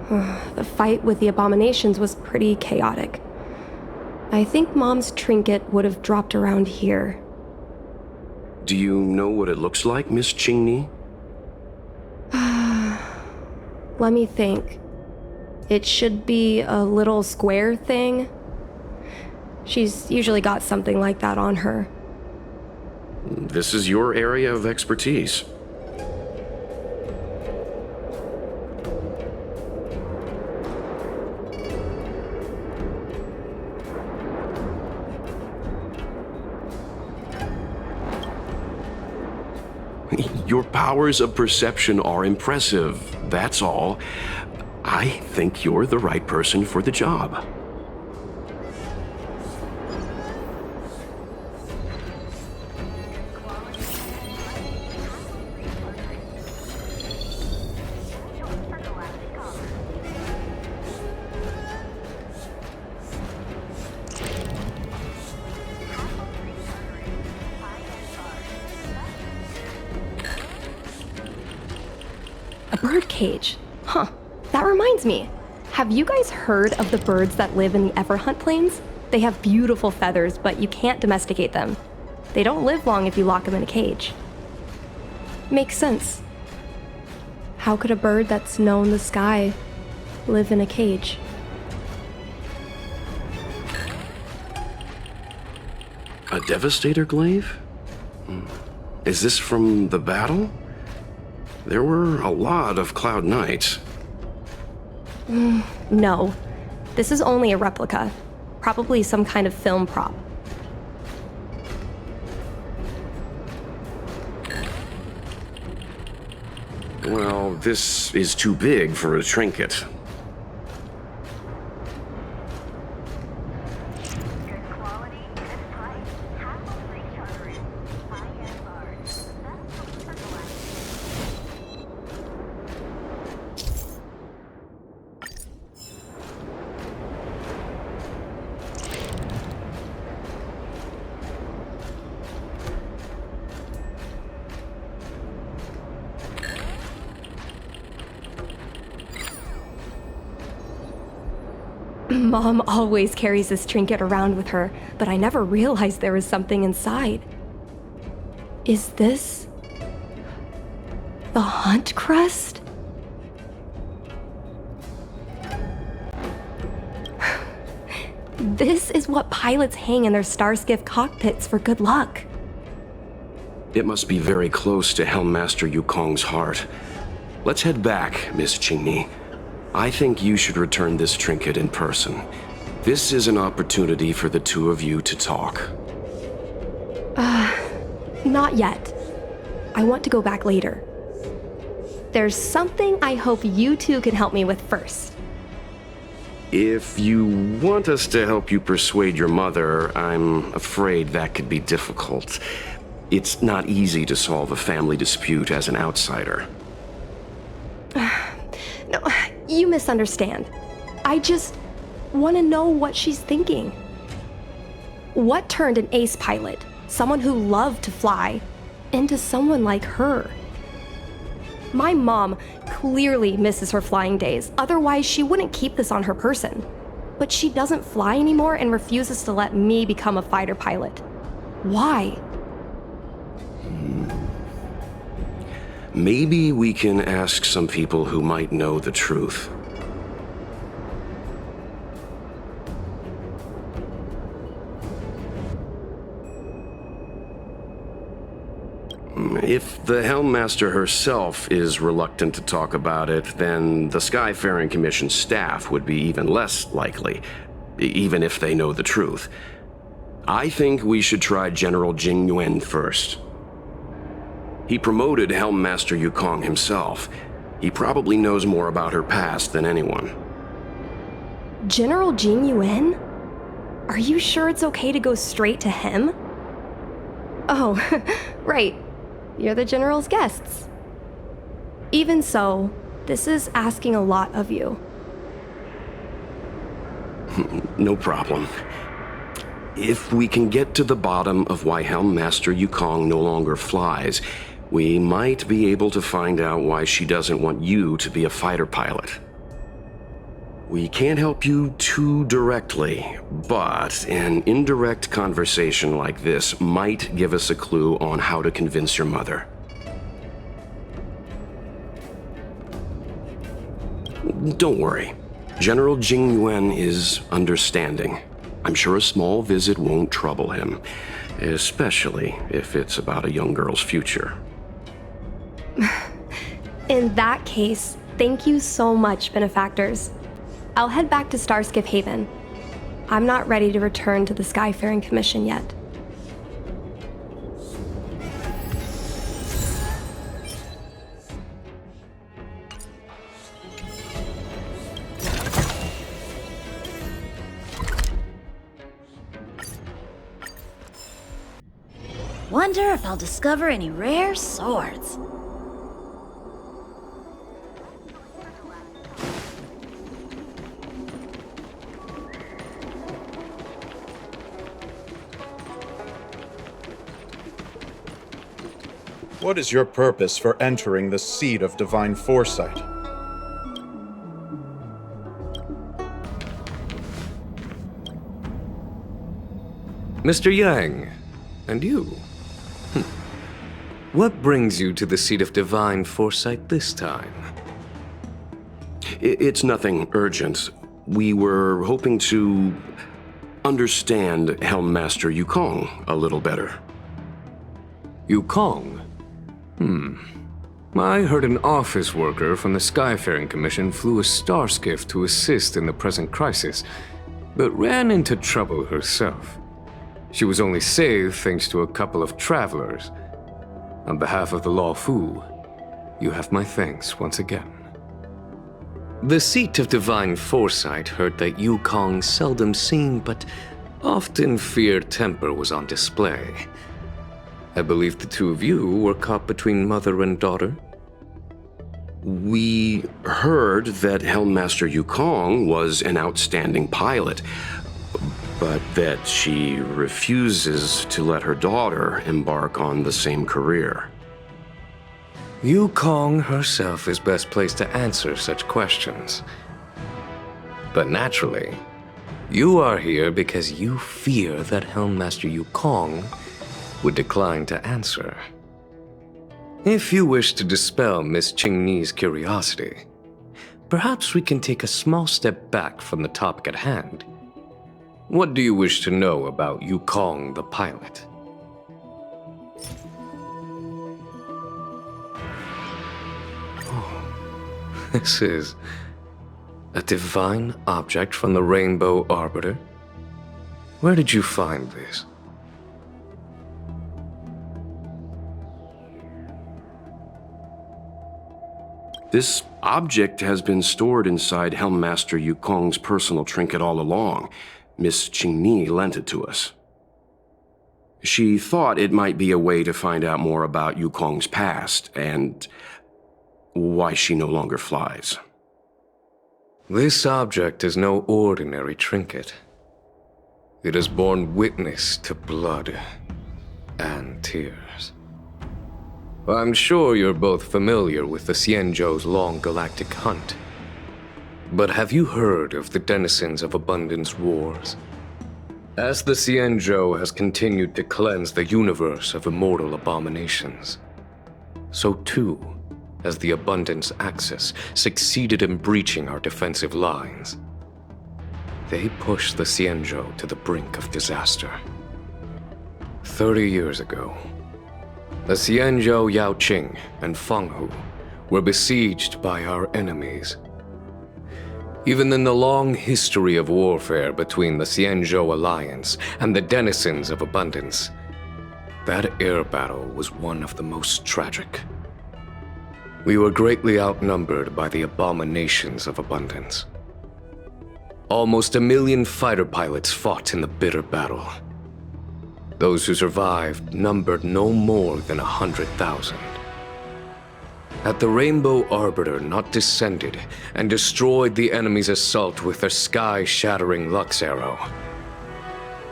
The fight with the abominations was pretty chaotic. I think Mom's trinket would have dropped around here. Do you know what it looks like, Miss Qingni? Let me think. It should be a little square thing. She's usually got something like that on her. This is your area of expertise. Your powers of perception are impressive, that's all. I think you're the right person for the job. A bird cage. Huh. That reminds me. Have you guys heard of the birds that live in the Everhunt Plains? They have beautiful feathers, but you can't domesticate them. They don't live long if you lock them in a cage. Makes sense. How could a bird that's known the sky live in a cage? A Devastator glaive? Is this from the battle? There were a lot of Cloud Knights. No. This is only a replica. Probably some kind of film prop. Well, this is too big for a trinket. Mom always carries this trinket around with her, but I never realized there was something inside. Is this the Hunt Crest? This is what pilots hang in their Starskiff cockpits for good luck. It must be very close to Helmmaster Yukong's heart. Let's head back, Miss Qingni. I think you should return this trinket in person. This is an opportunity for the two of you to talk. Not yet. I want to go back later. There's something I hope you two can help me with first. If you want us to help you persuade your mother, I'm afraid that could be difficult. It's not easy to solve a family dispute as an outsider. No, you misunderstand. I just want to know what she's thinking. What turned an ace pilot, someone who loved to fly, into someone like her? My mom clearly misses her flying days, otherwise she wouldn't keep this on her person. But she doesn't fly anymore and refuses to let me become a fighter pilot. Why? Maybe we can ask some people who might know the truth. If the Helmmaster herself is reluctant to talk about it, then the Skyfaring Commission staff would be even less likely, even if they know the truth. I think we should try General Jing Yuan first. He promoted Helmmaster Yukong himself. He probably knows more about her past than anyone. General Jing Yuan? Are you sure it's okay to go straight to him? Oh, right. You're the General's guests. Even so, this is asking a lot of you. No problem. If we can get to the bottom of why Helmmaster Yukong no longer flies, we might be able to find out why she doesn't want you to be a fighter pilot. We can't help you too directly, but an indirect conversation like this might give us a clue on how to convince your mother. Don't worry. General Jing Yuan is understanding. I'm sure a small visit won't trouble him, especially if it's about a young girl's future. In that case, thank you so much, benefactors. I'll head back to Starskiff Haven. I'm not ready to return to the Skyfaring Commission yet. Wonder if I'll discover any rare swords. What is your purpose for entering the seat of divine foresight? Mr. Yang, and you? What brings you to the seat of divine foresight this time? It's nothing urgent. We were hoping to understand Helmmaster Yukong a little better. Yukong? I heard an office worker from the Skyfaring Commission flew a star skiff to assist in the present crisis, but ran into trouble herself. She was only saved thanks to a couple of travelers. On behalf of the Law Fu, you have my thanks once again. The seat of divine foresight heard that Yukong's seldom seen but often feared temper was on display. I believe the two of you were caught between mother and daughter. We heard that Helmmaster Yukong was an outstanding pilot, but that she refuses to let her daughter embark on the same career. Yukong herself is best placed to answer such questions. But naturally, you are here because you fear that Helmmaster Yukong would decline to answer. If you wish to dispel Miss Qingni's curiosity, perhaps we can take a small step back from the topic at hand. What do you wish to know about Yukong the pilot? Oh, this is a divine object from the Rainbow Arbiter? Where did you find this? This object has been stored inside Helmmaster Yukong's personal trinket all along. Miss Qingni lent it to us. She thought it might be a way to find out more about Yukong's past and why she no longer flies. This object is no ordinary trinket. It has borne witness to blood and tears. I'm sure you're both familiar with the Xianzhou's long galactic hunt. But have you heard of the denizens of Abundance Wars? As the Xianzhou has continued to cleanse the universe of immortal abominations, so too has the Abundance Axis succeeded in breaching our defensive lines. They pushed the Xianzhou to the brink of disaster. 30 years ago, the Xianzhou Yaoqing and Fenghu were besieged by our enemies. Even in the long history of warfare between the Xianzhou Alliance and the denizens of Abundance, that air battle was one of the most tragic. We were greatly outnumbered by the abominations of Abundance. Almost 1 million fighter pilots fought in the bitter battle. Those who survived numbered no more than 100,000. Had the Rainbow Arbiter not descended and destroyed the enemy's assault with their sky-shattering Lux Arrow,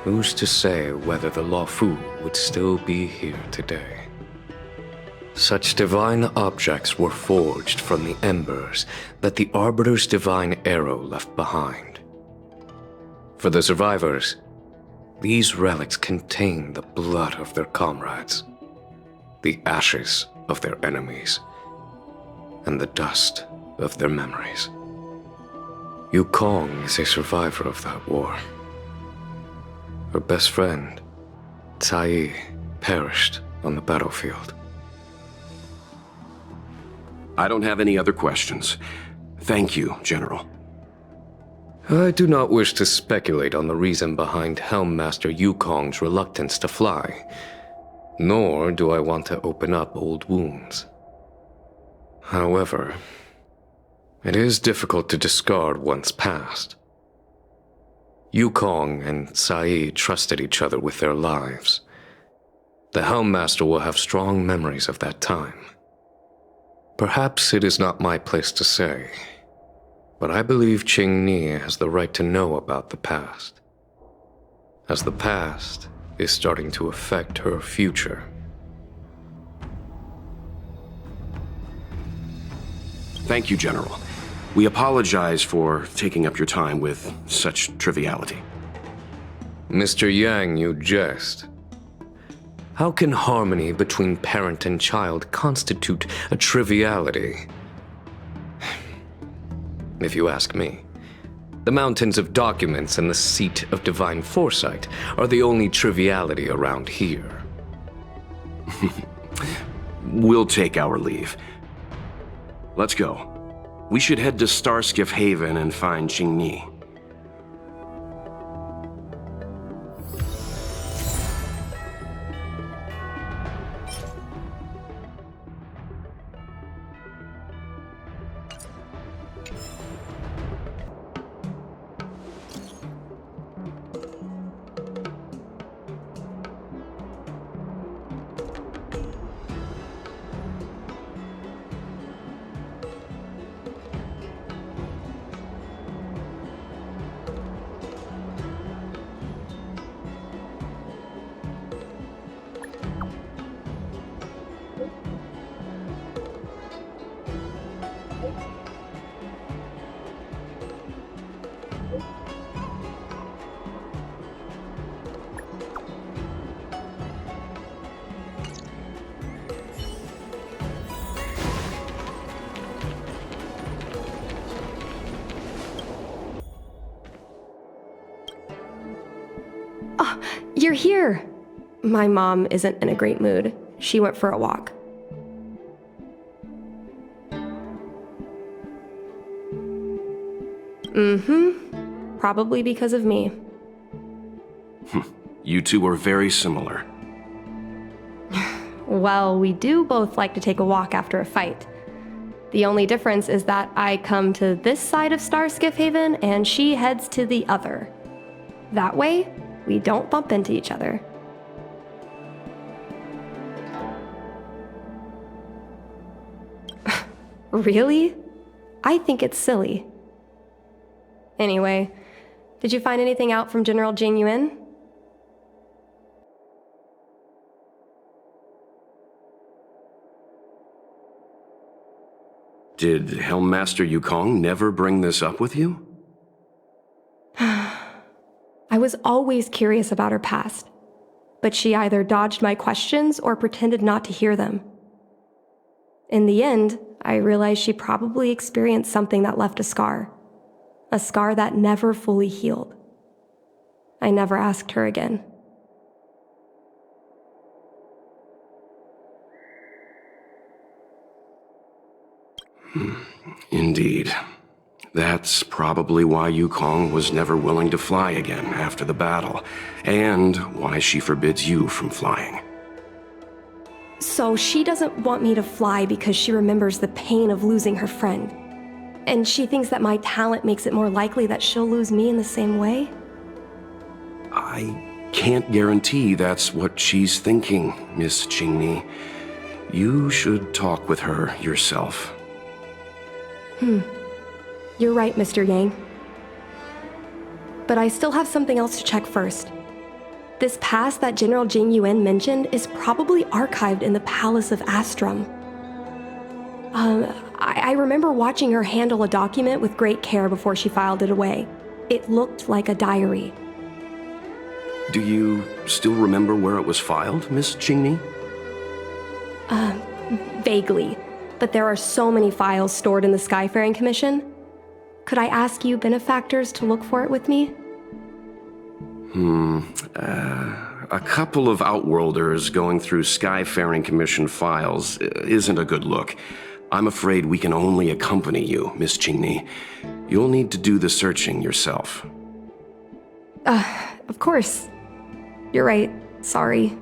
who's to say whether the Law Fu would still be here today? Such divine objects were forged from the embers that the Arbiter's divine arrow left behind. For the survivors, these relics contain the blood of their comrades, the ashes of their enemies, and the dust of their memories. Yukong is a survivor of that war. Her best friend, Tai, perished on the battlefield. I don't have any other questions. Thank you, General. I do not wish to speculate on the reason behind Helm Master Yukong's reluctance to fly, nor do I want to open up old wounds. However, it is difficult to discard one's past. Yukong and Sai trusted each other with their lives. The Helm Master will have strong memories of that time. Perhaps it is not my place to say, but I believe Qingni has the right to know about the past, as the past is starting to affect her future. Thank you, General. We apologize for taking up your time with such triviality. Mr. Yang, you jest. How can harmony between parent and child constitute a triviality? If you ask me, the mountains of documents and the seat of divine foresight are the only triviality around here. We'll take our leave. Let's go. We should head to Starskiff Haven and find Qingni. You're here! My mom isn't in a great mood. She went for a walk. Probably because of me. You two are very similar. Well, we do both like to take a walk after a fight. The only difference is that I come to this side of Starskiff Haven and she heads to the other. That way, we don't bump into each other. Really? I think it's silly. Anyway, did you find anything out from General Jing Yuan? Did Helm Master Yukong never bring this up with you? I was always curious about her past, but she either dodged my questions or pretended not to hear them. In the end, I realized she probably experienced something that left a scar that never fully healed. I never asked her again. Indeed. That's probably why Yukong was never willing to fly again after the battle, and why she forbids you from flying. So she doesn't want me to fly because she remembers the pain of losing her friend. And she thinks that my talent makes it more likely that she'll lose me in the same way? I can't guarantee that's what she's thinking, Miss Qingni. You should talk with her yourself. You're right, Mr. Yang. But I still have something else to check first. This past that General Jing Yuan mentioned is probably archived in the Palace of Astrum. I remember watching her handle a document with great care before she filed it away. It looked like a diary. Do you still remember where it was filed, Miss Qingni? Vaguely, but there are so many files stored in the Skyfaring Commission. Could I ask you benefactors to look for it with me? A couple of Outworlders going through Skyfaring Commission files isn't a good look. I'm afraid we can only accompany you, Miss Qingni. You'll need to do the searching yourself. Of course. You're right. Sorry.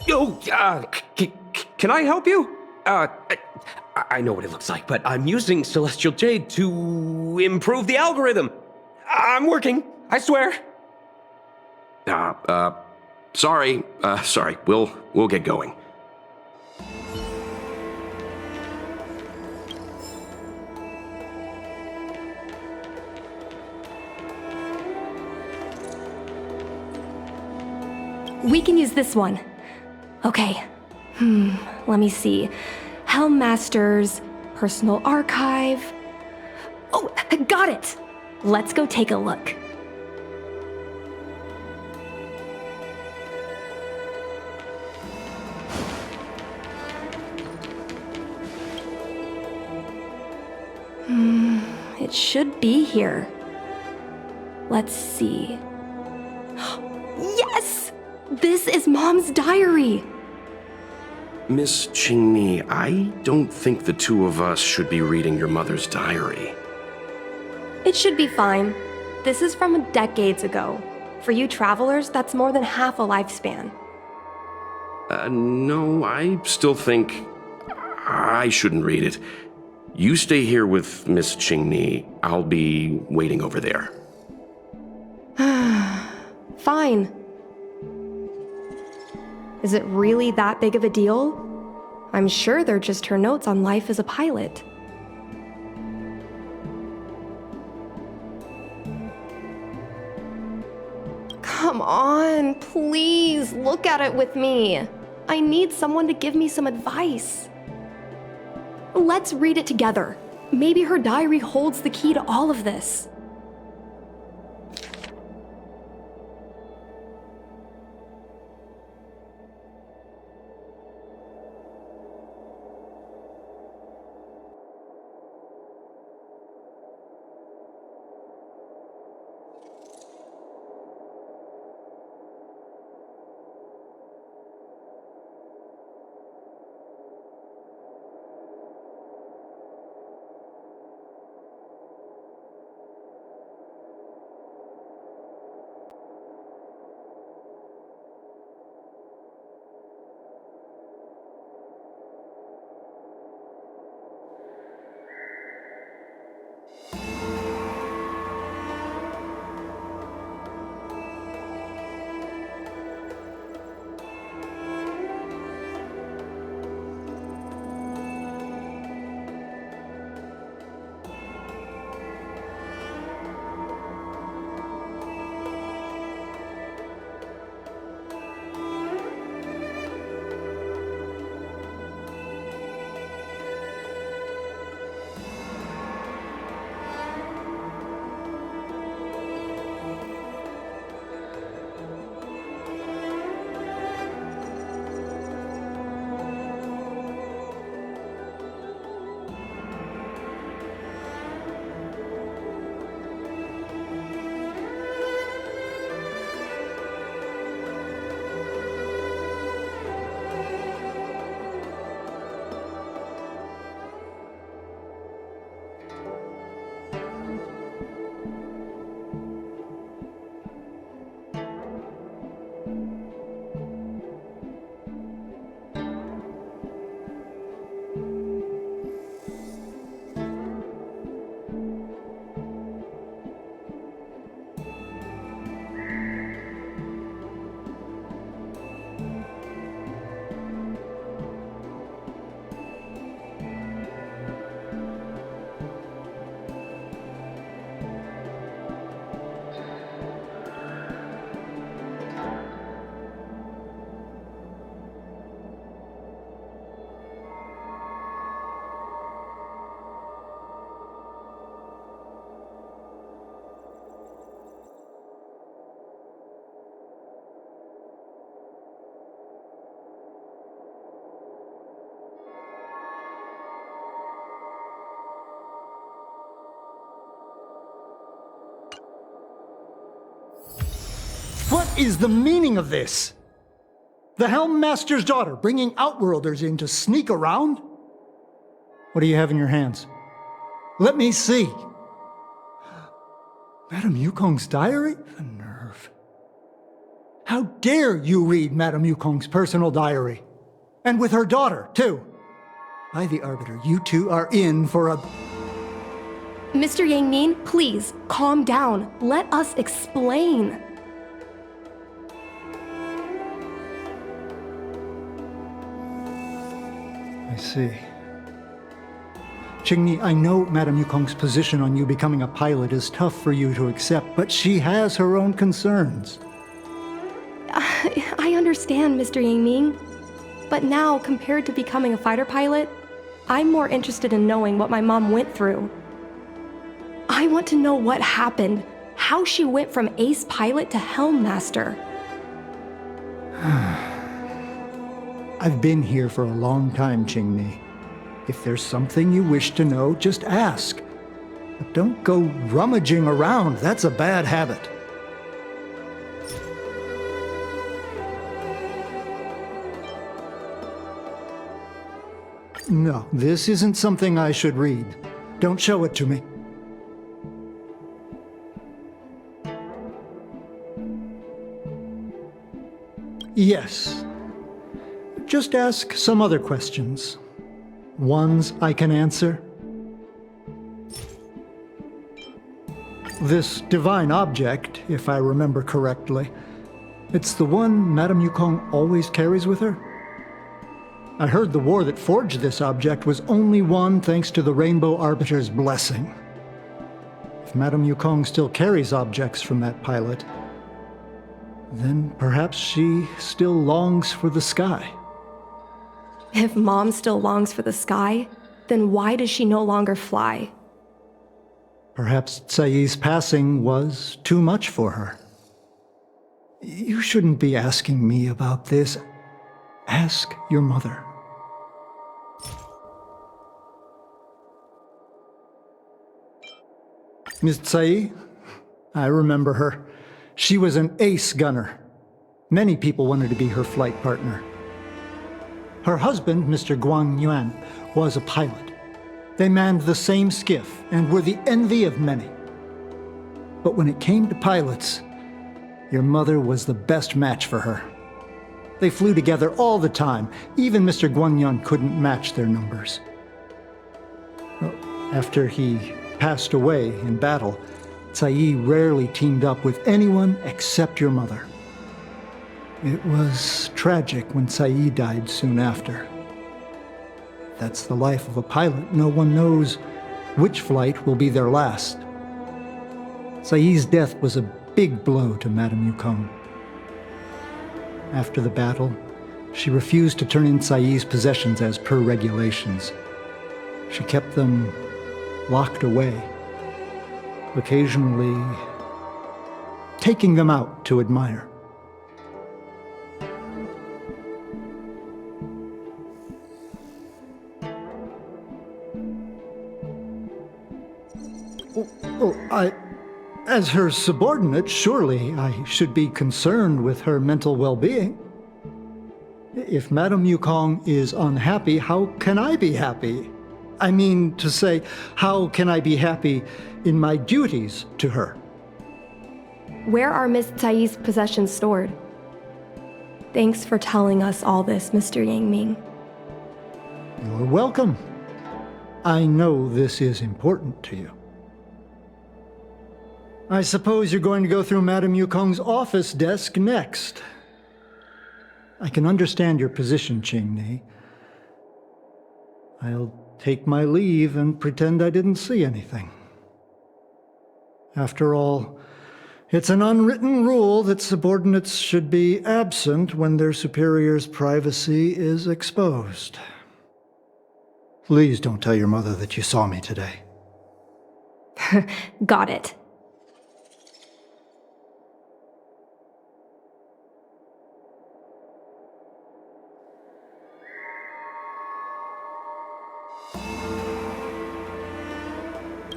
Yo, can I help you? I know what it looks like, but I'm using Celestial Jade to improve the algorithm. I'm working, I swear. Sorry. We'll get going. We can use this one. Okay. Let me see. Helm Masters, Personal Archive. Oh, got it! Let's go take a look. It should be here. Let's see. Yes! This is Mom's diary! Miss Qingni, I don't think the two of us should be reading your mother's diary. It should be fine. This is from decades ago. For you travelers, that's more than half a lifespan. No, I still think I shouldn't read it. You stay here with Miss Qingni. I'll be waiting over there. Fine. Is it really that big of a deal? I'm sure they're just her notes on life as a pilot. Come on, please, look at it with me. I need someone to give me some advice. Let's read it together. Maybe her diary holds the key to all of this. What is the meaning of this? The Helm Master's daughter bringing Outworlders in to sneak around? What do you have in your hands? Let me see. Madame Yukong's diary? The nerve. How dare you read Madame Yukong's personal diary? And with her daughter, too. By the Arbiter, you two are in for a... Mr. Yang-Min, please, calm down. Let us explain. I see. Qingni, I know Madame Yukong's position on you becoming a pilot is tough for you to accept, but she has her own concerns. I understand, Mr. Yang-Ming. But now, compared to becoming a fighter pilot, I'm more interested in knowing what my mom went through. I want to know what happened, how she went from ace pilot to Helm Master. I've been here for a long time, Qingni. If there's something you wish to know, just ask. But don't go rummaging around. That's a bad habit. No, this isn't something I should read. Don't show it to me. Yes. Just ask some other questions. Ones I can answer. This divine object, if I remember correctly, it's the one Madame Yukong always carries with her? I heard the war that forged this object was only won thanks to the Rainbow Arbiter's blessing. If Madame Yukong still carries objects from that pilot, then perhaps she still longs for the sky. If Mom still longs for the sky, then why does she no longer fly? Perhaps Tsai's passing was too much for her. You shouldn't be asking me about this. Ask your mother. Miss Tsai? I remember her. She was an ace gunner. Many people wanted to be her flight partner. Her husband, Mr. Guang Yuan, was a pilot. They manned the same skiff and were the envy of many. But when it came to pilots, your mother was the best match for her. They flew together all the time. Even Mr. Guanyan couldn't match their numbers. Well, after he passed away in battle, Tsai rarely teamed up with anyone except your mother. It was tragic when Tsai died soon after. That's the life of a pilot. No one knows which flight will be their last. Tsai's death was a big blow to Madame Yukong. After the battle, she refused to turn in Tsai's possessions as per regulations. She kept them locked away, occasionally taking them out to admire. As her subordinate, surely I should be concerned with her mental well-being. If Madame Yukong is unhappy, how can I be happy? I mean to say, how can I be happy in my duties to her? Where are Miss Tsai's possessions stored? Thanks for telling us all this, Mr. Yang-Ming. You're welcome. I know this is important to you. I suppose you're going to go through Madame Yukong's office desk next. I can understand your position, Qingni. I'll take my leave and pretend I didn't see anything. After all, it's an unwritten rule that subordinates should be absent when their superior's privacy is exposed. Please don't tell your mother that you saw me today. Got it.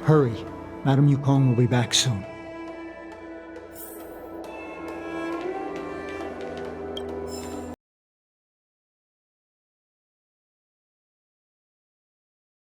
Hurry. Madame Yukong will be back soon.